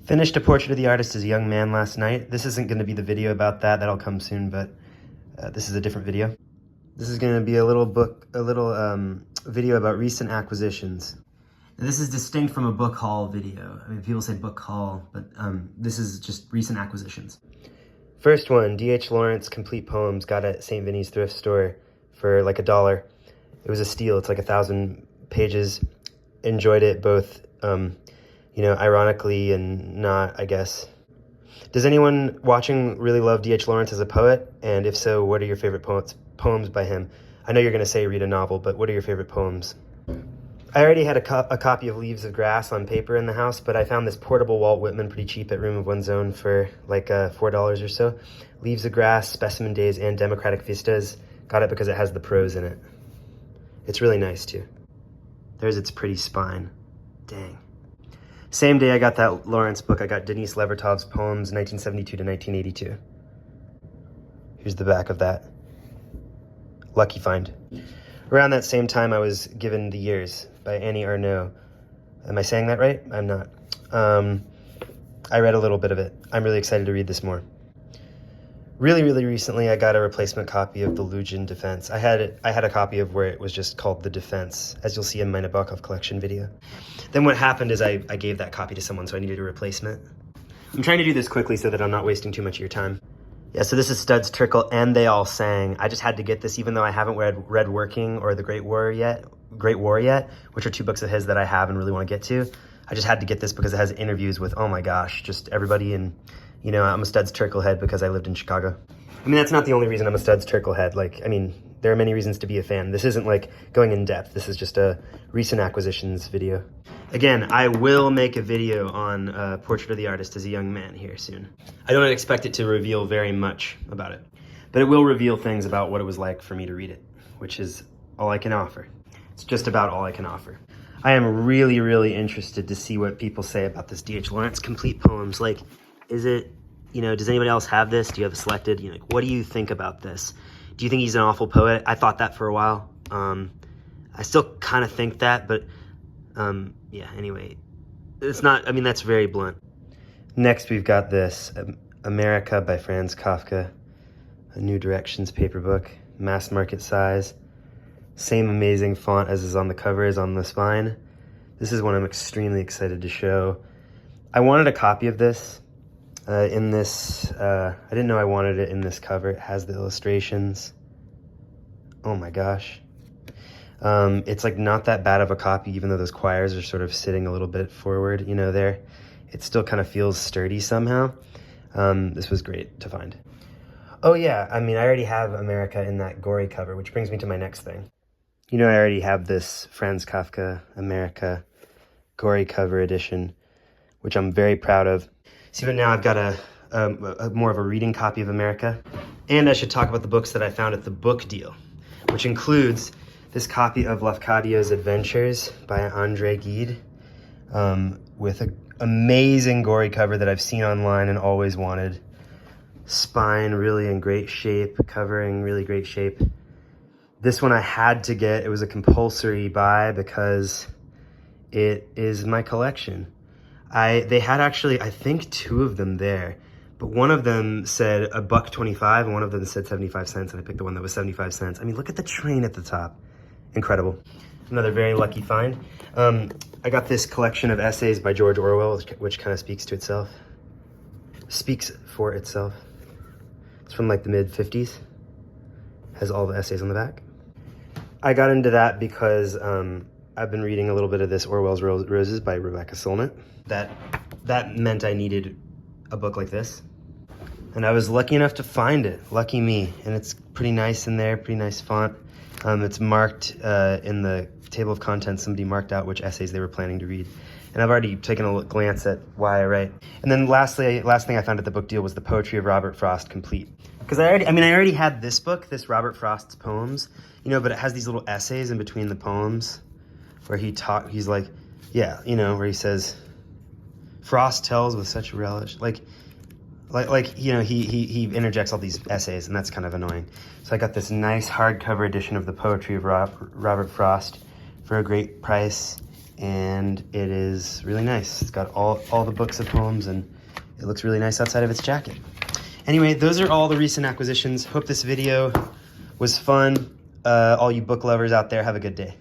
Finished a portrait of the artist as a young man last night. This isn't going to be the video about that. That'll come soon, but this is a different video. This is going to be a little video about recent acquisitions. Now, this is distinct from a book haul video. I mean, people say book haul, but this is just recent acquisitions. First one, D.H. Lawrence Complete Poems, got at St. Vinny's thrift store for like $1. It was a steal. It's like 1,000 pages. Enjoyed it both, you know, ironically and not, I guess. Does anyone watching really love D.H. Lawrence as a poet? And if so, what are your favorite poems by him? I know you're going to say read a novel, but what are your favorite poems? I already had a copy of Leaves of Grass on paper in the house, but I found this portable Walt Whitman pretty cheap at Room of One's Own for like $4 or so. Leaves of Grass, Specimen Days, and Democratic Vistas. Got it because it has the prose in it. It's really nice too. There's its pretty spine. Dang. Same day I got that Lawrence book, I got Denise Levertov's poems, 1972 to 1982. Here's the back of that. Lucky find. Around that same time, I was given The Years by Annie Ernaux. Am I saying that right? I'm not. I read a little bit of it. I'm really excited to read this more. Really recently, I got a replacement copy of the Luzhin Defense. I had a copy of where it was just called The Defense, as you'll see in my Nabokov collection video. Then what happened is I gave that copy to someone, so I needed a replacement. I'm trying to do this quickly so that I'm not wasting too much of your time. Yeah, so this is Studs Terkel, and They All Sang. I just had to get this, even though I haven't read Working or The Great War yet, which are two books of his that I have and really want to get to. I just had to get this because it has interviews with, oh my gosh, just everybody. And, you know, I'm a Studs Terkel head because I lived in Chicago. I mean, that's not the only reason I'm a Studs Terkel head. Like, I mean, there are many reasons to be a fan. This isn't like going in depth. This is just a recent acquisitions video. Again, I will make a video on Portrait of the Artist as a Young Man here soon. I don't expect it to reveal very much about it, but it will reveal things about what it was like for me to read it, which is all I can offer. It's just about all I can offer. I am really interested to see what people say about this D.H. Lawrence Complete Poems. Like, is it, you know, does anybody else have this? Do you have it selected? You know, like, what do you think about this? Do you think he's an awful poet? I thought that for a while. I still kind of think that, but yeah, anyway, it's not, I mean, that's very blunt. Next, we've got this, Amerika by Franz Kafka, a New Directions paper book, mass market size. Same amazing font as is on the cover is on the spine. This is one I'm extremely excited to show. I wanted a copy of this in this, I didn't know I wanted it in this cover. It has the illustrations. Oh my gosh. It's like not that bad of a copy, even though those quires are sort of sitting a little bit forward, you know, there. It still kind of feels sturdy somehow. This was great to find. Oh yeah, I mean, I already have Amerika in that gory cover, which brings me to my next thing. You know, I already have this Franz Kafka Amerika gory cover edition, which I'm very proud of. See, but now I've got a more of a reading copy of Amerika. And I should talk about the books that I found at the book deal, which includes this copy of Lafcadio's Adventures by Andre Gide, with an amazing gory cover that I've seen online and always wanted. Spine really in great shape, covering really great shape. This one I had to get. It was a compulsory buy because it is my collection. They had actually, I think, 2 of them there, but one of them said $1.25 and one of them said 75 cents, and I picked the one that was 75 cents. I mean, look at the train at the top. Incredible. Another very lucky find. I got this collection of essays by George Orwell, which kind of speaks to itself. Speaks for itself. It's from like the mid-50s. Has all the essays on the back. I got into that because I've been reading a little bit of this Orwell's Roses by Rebecca Solnit. That meant I needed a book like this. And I was lucky enough to find it. Lucky me. And it's pretty nice in there, pretty nice font. It's marked in the table of contents. Somebody marked out which essays they were planning to read. And I've already taken a glance at why I write. And then last thing I found at the book deal was the Poetry of Robert Frost Complete. Because I already had this book, this Robert Frost's poems, you know, but it has these little essays in between the poems where he's like, yeah, you know, where he says, Frost tells with such relish, like, you know, he interjects all these essays, and that's kind of annoying. So I got this nice hardcover edition of the Poetry of Robert Frost for a great price. and it is really nice. It's got all the books of poems, and it looks really nice outside of its jacket. Anyway, those are all the recent acquisitions. Hope this video was fun. All you book lovers out there, have a good day.